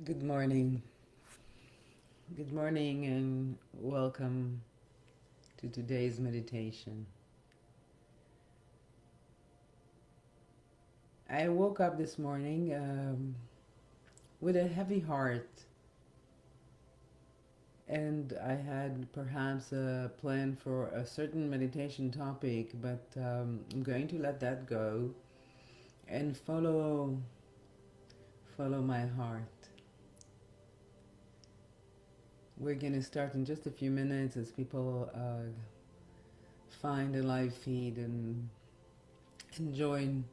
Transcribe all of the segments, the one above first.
Good morning. Good morning and welcome to today's meditation. I woke up this morning with a heavy heart, and I had perhaps a plan for a certain meditation topic, but I'm going to let that go and follow my heart. We're going to start in just a few minutes as people find a live feed and join.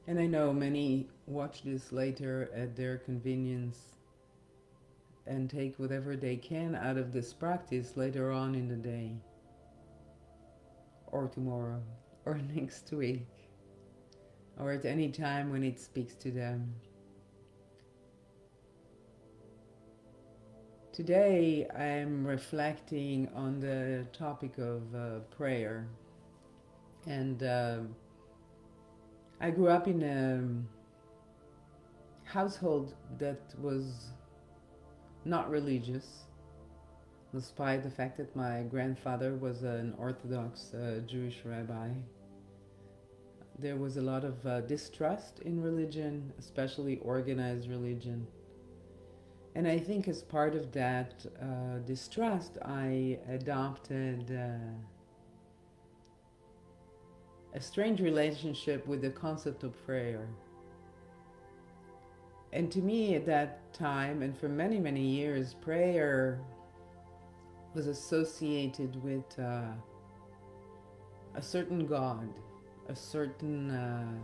And I know many watch this later at their convenience and take whatever they can out of this practice later on in the day, or tomorrow, or next week, or at any time when it speaks to them. Today I'm reflecting on the topic of prayer. And I grew up in a household that was not religious, despite the fact that my grandfather was an Orthodox Jewish rabbi. There was a lot of distrust in religion, especially organized religion. And I think as part of that distrust, I adopted a strange relationship with the concept of prayer. And to me at that time, and for many, many years, prayer was associated with a certain God, a certain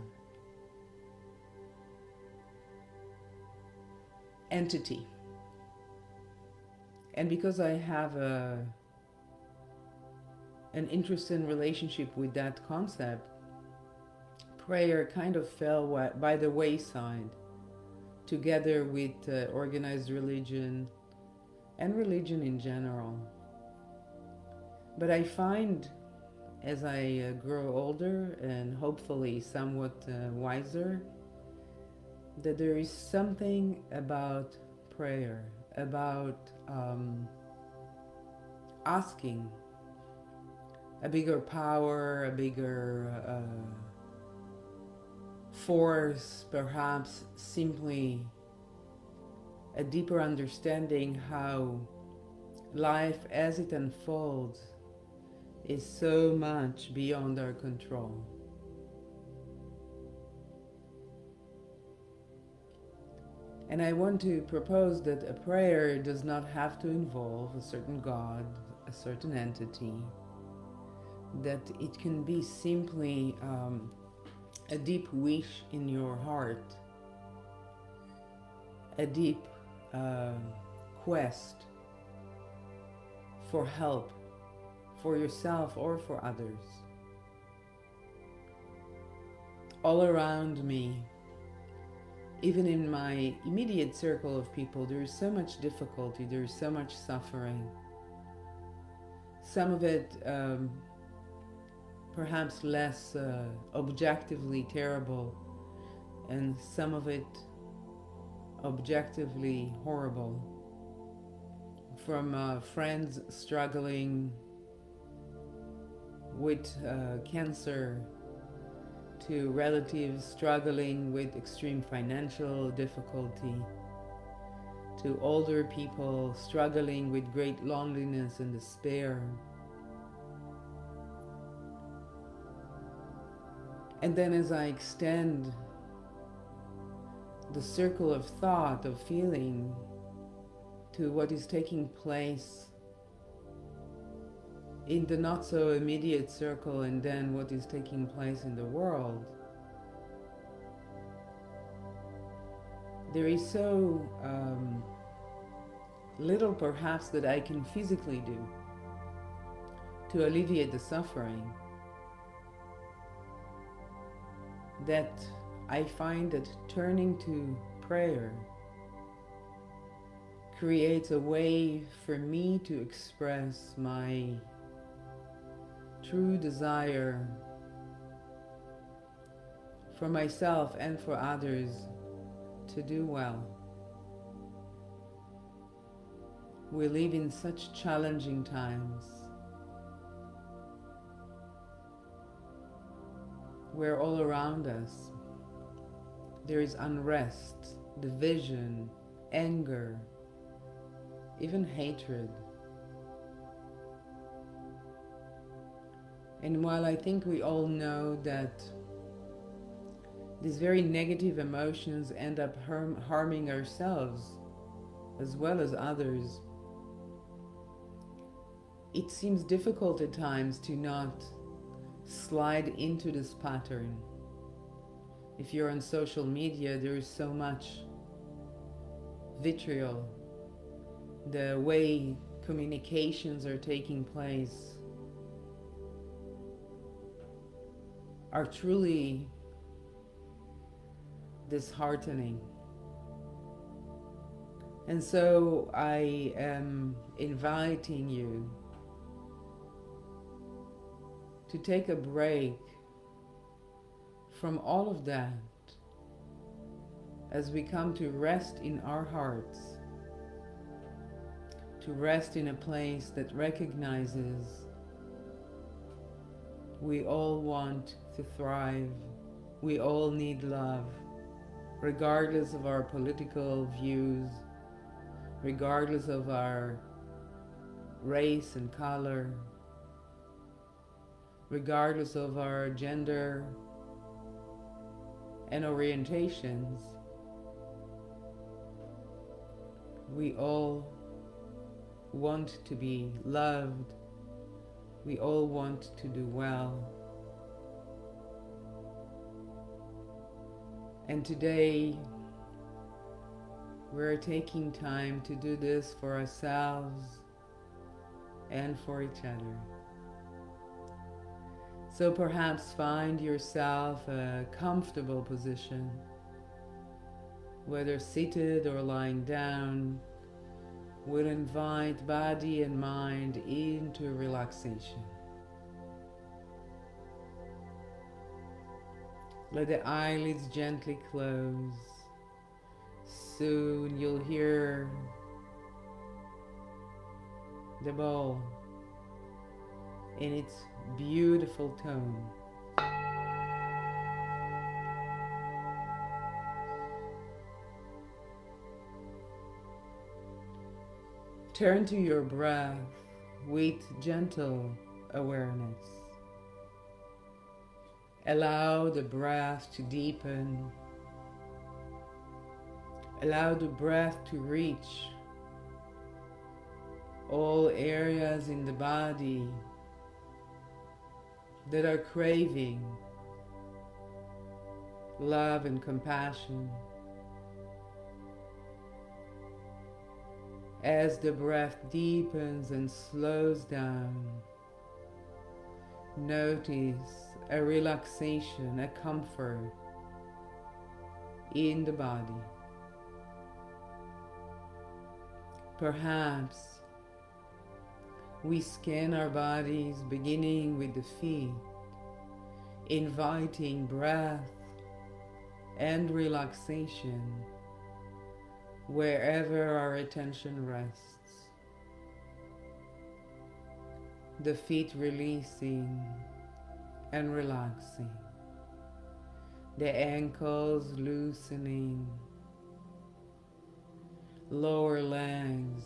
entity. And because I have an interesting relationship with that concept, prayer kind of fell by the wayside, together with organized religion and religion in general. But I find as I grow older and hopefully somewhat wiser, that there is something about prayer, about asking a bigger power, a bigger force, perhaps simply a deeper understanding how life as it unfolds is so much beyond our control. And I want to propose that a prayer does not have to involve a certain God, a certain entity, that it can be simply a deep wish in your heart, a deep quest for help, for yourself or for others. All around me, even in my immediate circle of people, there is so much difficulty, there is so much suffering. Some of it perhaps less objectively terrible, and some of it objectively horrible. From friends struggling with cancer, to relatives struggling with extreme financial difficulty, to older people struggling with great loneliness and despair. And then as I extend the circle of thought, of feeling, to what is taking place in the not so immediate circle, and then what is taking place in the world, there is so little perhaps that I can physically do to alleviate the suffering, that I find that turning to prayer creates a way for me to express my true desire for myself and for others to do well, We live in such challenging times where all around us there is unrest, division, anger, even hatred. And while I think we all know that these very negative emotions end up harming ourselves as well as others, it seems difficult at times to not slide into this pattern. If you're on social media, there is so much vitriol. The way communications are taking place are truly disheartening. And so I am inviting you to take a break from all of that as we come to rest in our hearts, to rest in a place that recognizes we all want to thrive, we all need love, regardless of our political views, regardless of our race and color, regardless of our gender and orientations. We all want to be loved. We all want to do well. And today, we're taking time to do this for ourselves and for each other. So perhaps find yourself a comfortable position, whether seated or lying down. We'll invite body and mind into relaxation. Let the eyelids gently close. Soon you'll hear the bell in its beautiful tone. Turn to your breath with gentle awareness. Allow the breath to deepen. Allow the breath to reach all areas in the body that are craving love and compassion. As the breath deepens and slows down, notice a relaxation, a comfort in the body. Perhaps we scan our bodies beginning with the feet, inviting breath and relaxation wherever our attention rests. The feet releasing and relaxing, the ankles loosening, lower legs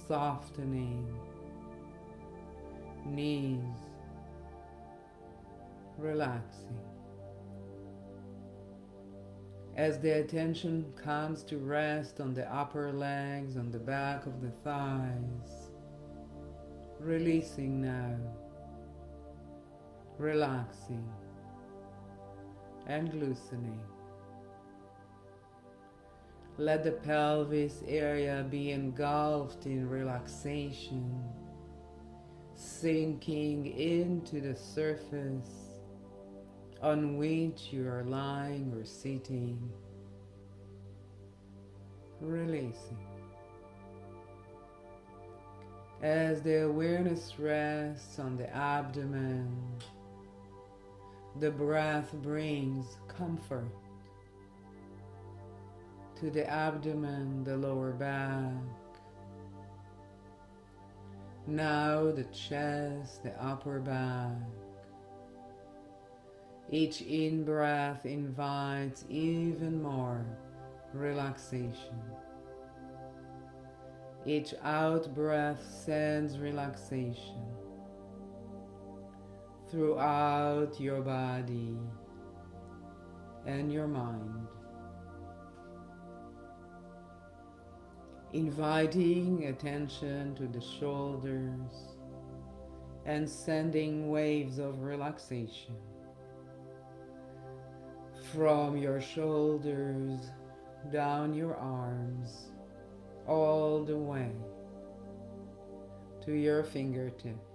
softening, knees relaxing. As the attention comes to rest on the upper legs, on the back of the thighs, releasing now, relaxing and loosening. Let the pelvis area be engulfed in relaxation, sinking into the surface on which you are lying or sitting, releasing. As the awareness rests on the abdomen, the breath brings comfort to the abdomen, the lower back, Now the chest, the upper back. Each in-breath invites even more relaxation. Each out-breath sends relaxation throughout your body and your mind. Inviting attention to the shoulders and sending waves of relaxation from your shoulders down your arms all the way to your fingertips.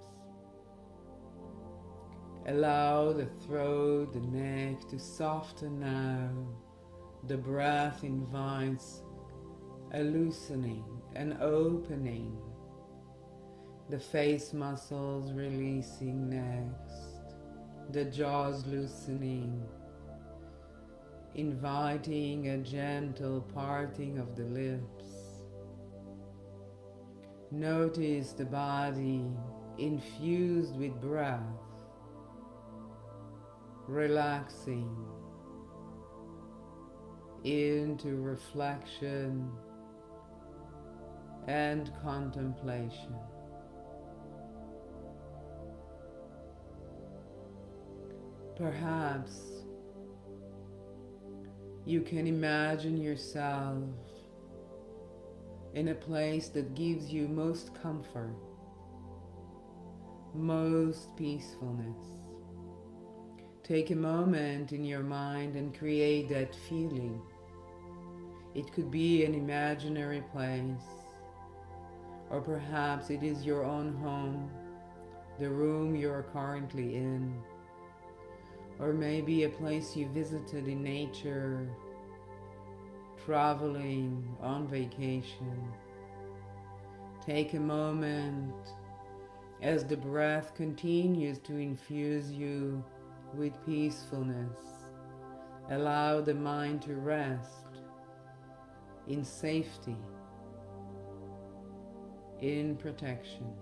Allow the throat, the neck to soften now. The breath invites a loosening, an opening. The face muscles releasing next. The jaws loosening, inviting a gentle parting of the lips. Notice the body infused with breath, relaxing into reflection and contemplation. Perhaps you can imagine yourself in a place that gives you most comfort, most peacefulness. Take a moment in your mind and create that feeling. It could be an imaginary place, or perhaps it is your own home, the room you are currently in, or maybe a place you visited in nature, traveling, on vacation. Take a moment as the breath continues to infuse you with peacefulness. Allow the mind to rest in safety, in protection.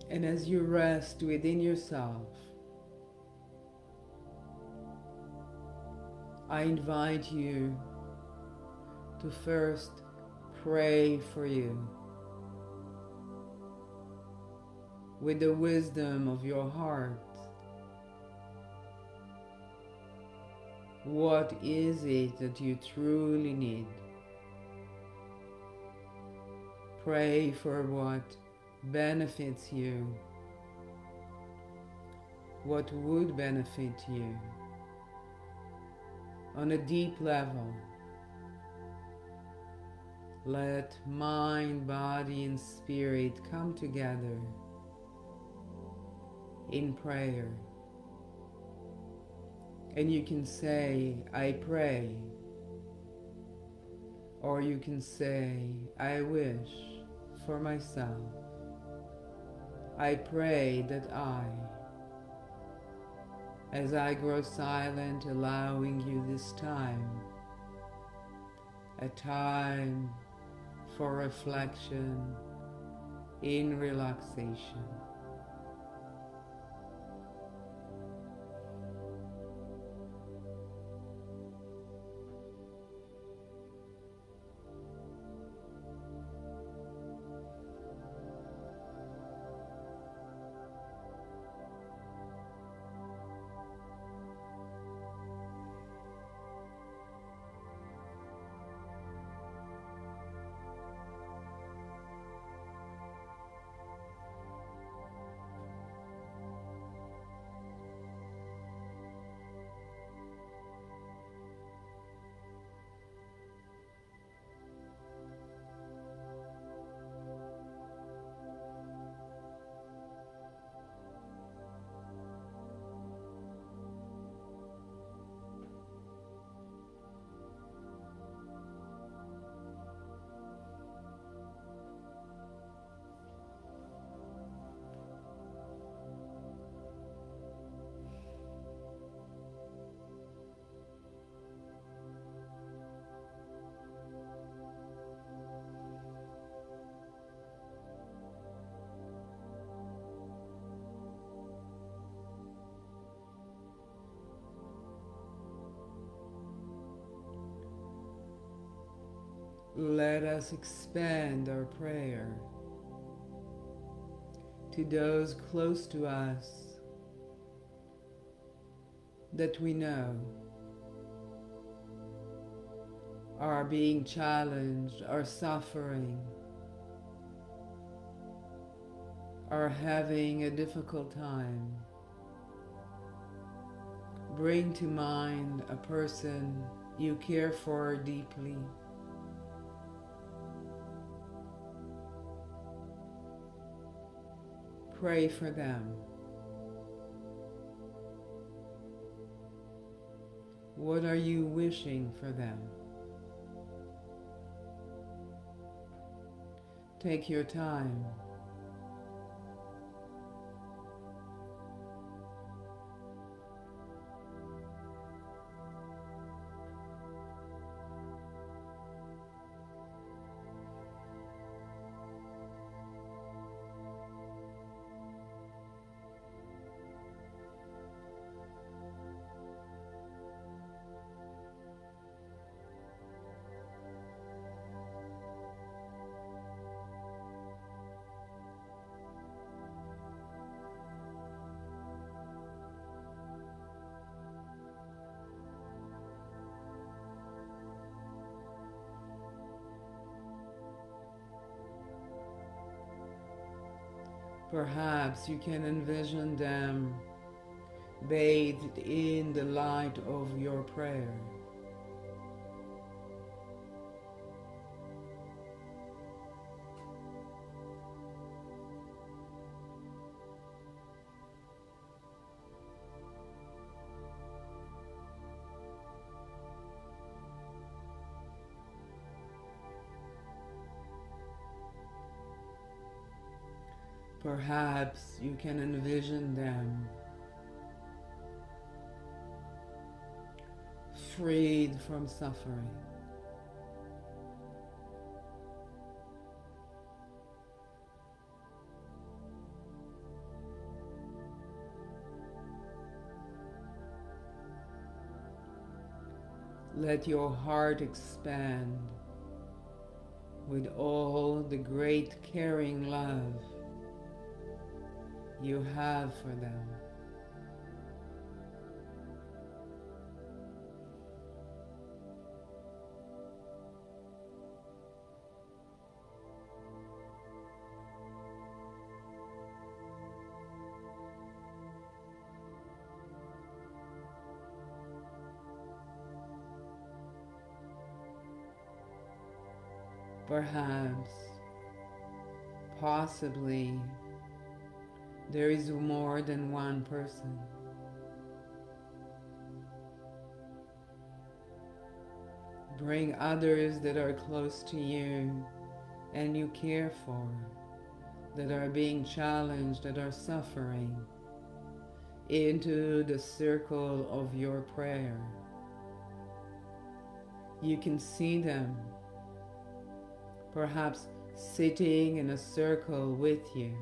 And as you rest within yourself, I invite you to first pray for you with the wisdom of your heart. What is it that you truly need? Pray for what benefits you, what would benefit you on a deep level. Let mind, body, and spirit come together in prayer. And you can say, I pray, or you can say, I wish for myself. I pray that as I grow silent, allowing you this time, a time for reflection in relaxation. let us expand our prayer to those close to us that we know are being challenged, are suffering, are having a difficult time. Bring to mind a person you care for deeply. Pray for them. What are you wishing for them? Take your time. Perhaps you can envision them bathed in the light of your prayer. Perhaps you can envision them freed from suffering. Let your heart expand with all the great caring love you have for them. Perhaps, possibly, there is more than one person. Bring others that are close to you and you care for, that are being challenged, that are suffering, into the circle of your prayer. You can see them, perhaps sitting in a circle with you.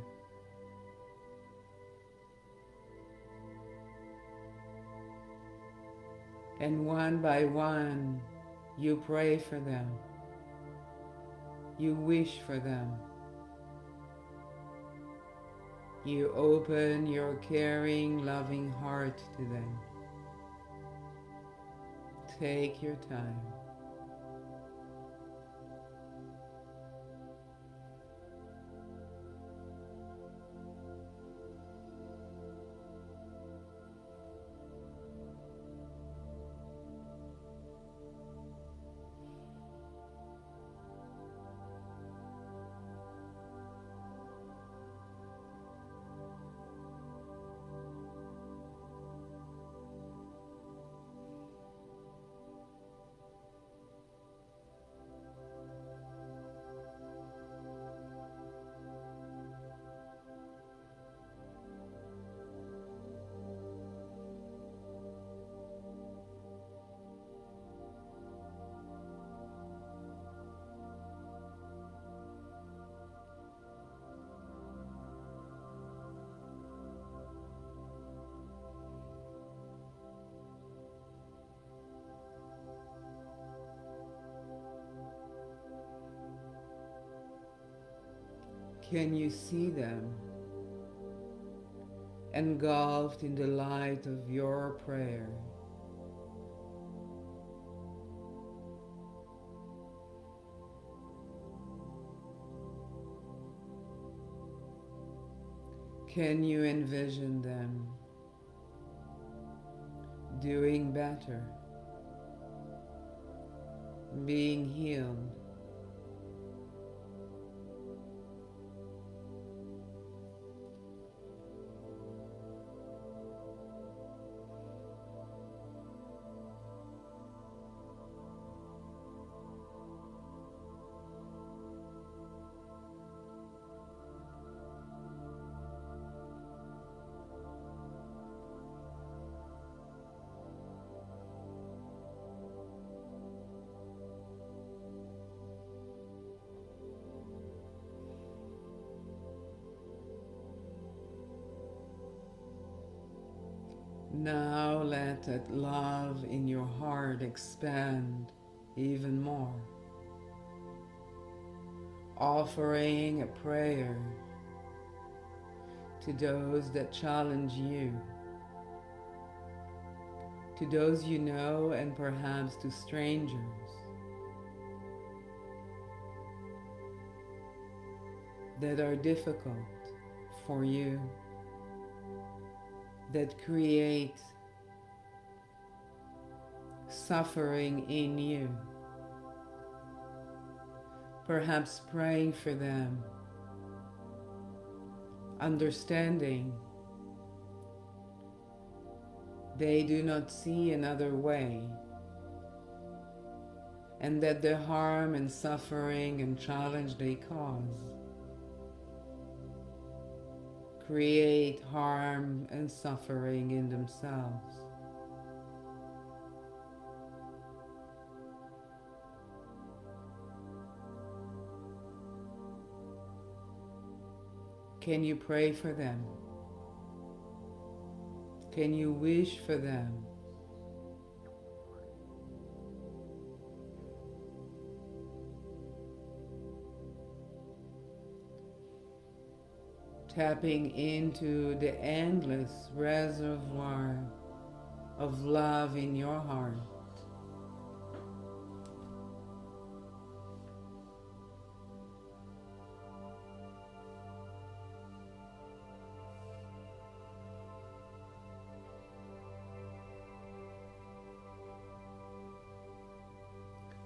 And one by one, you pray for them. You wish for them. You open your caring, loving heart to them. Take your time. Can you see them engulfed in the light of your prayer? Can you envision them doing better, being healed? Now let that love in your heart expand even more, offering a prayer to those that challenge you, to those you know, and perhaps to strangers that are difficult for you, that create suffering in you. Perhaps praying for them, understanding they do not see another way, and that the harm and suffering and challenge they cause create harm and suffering in themselves. Can you pray for them? Can you wish for them? Tapping into the endless reservoir of love in your heart.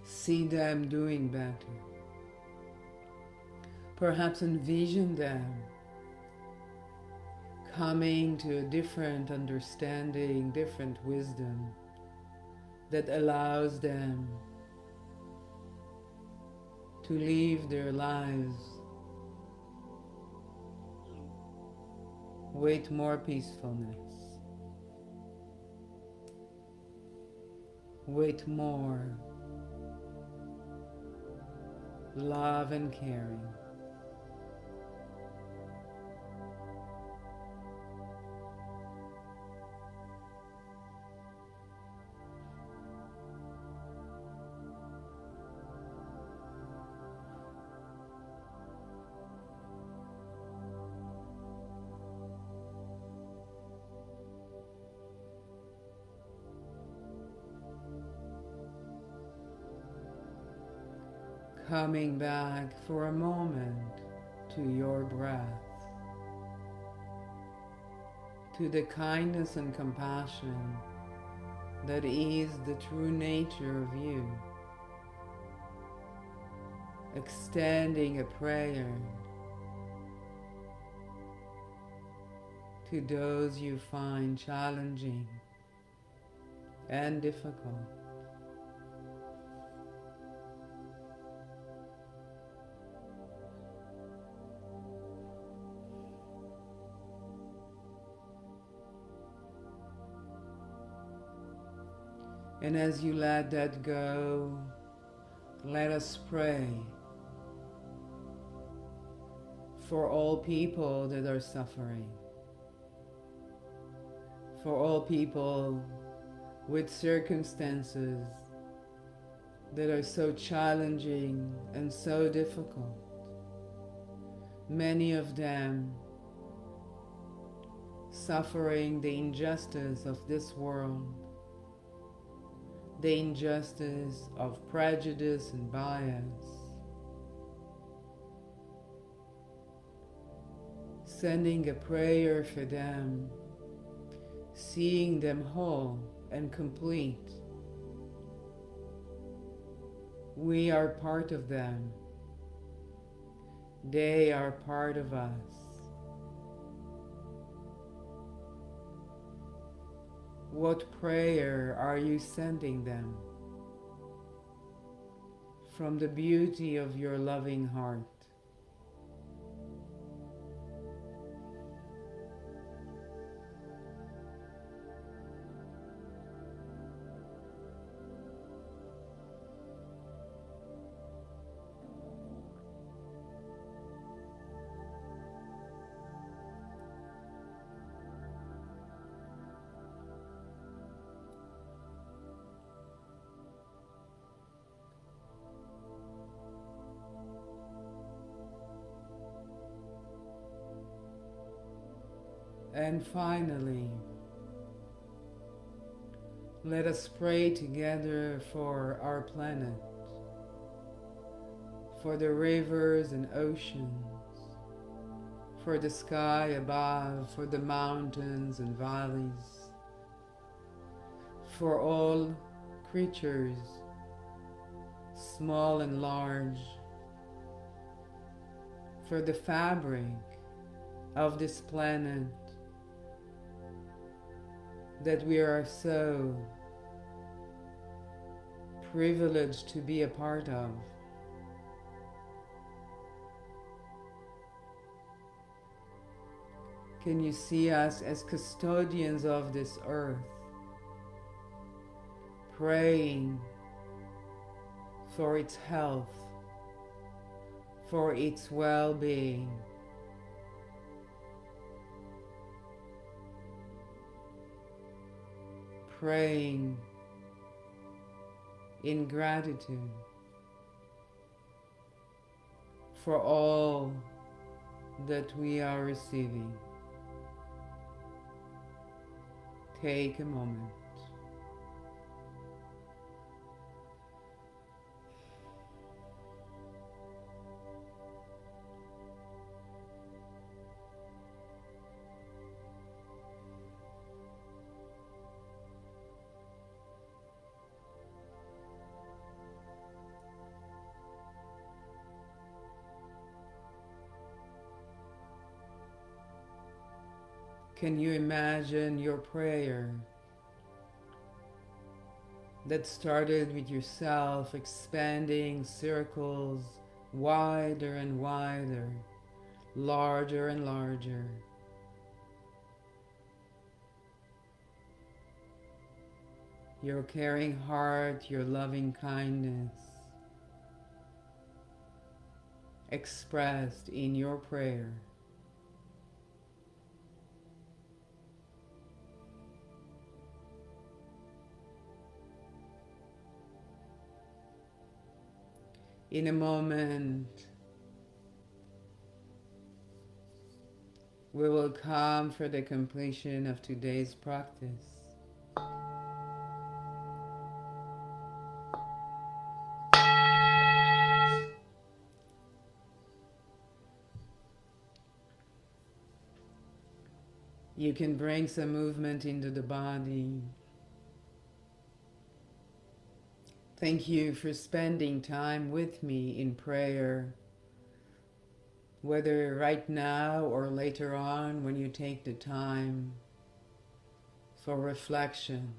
See them doing better. Perhaps envision them coming to a different understanding, different wisdom that allows them to live their lives with more peacefulness, with more love and caring. Coming back for a moment to your breath, to the kindness and compassion that is the true nature of you. Extending a prayer to those you find challenging and difficult. And as you let that go, let us pray for all people that are suffering, for all people with circumstances that are so challenging and so difficult. many of them suffering the injustice of this world, the injustice of prejudice and bias, sending a prayer for them, seeing them whole and complete. We are part of them. They are part of us. What prayer are you sending them from the beauty of your loving heart? And finally, let us pray together for our planet, for the rivers and oceans, for the sky above, for the mountains and valleys, for all creatures, small and large, for the fabric of this planet that we are so privileged to be a part of. Can you see us as custodians of this earth, praying for its health, for its well-being, praying in gratitude for all that we are receiving. Take a moment. Can you imagine your prayer that started with yourself expanding circles wider and wider, larger and larger? Your caring heart, your loving kindness expressed in your prayer. In a moment, we will come for the completion of today's practice. You can bring some movement into the body. Thank you for spending time with me in prayer, whether right now or later on when you take the time for reflection.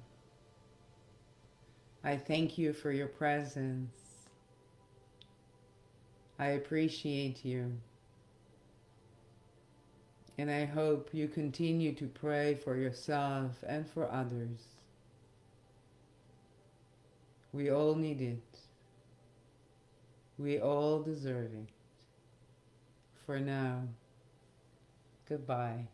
I thank you for your presence. I appreciate you. And I hope you continue to pray for yourself and for others. We all need it. We all deserve it. For now, goodbye.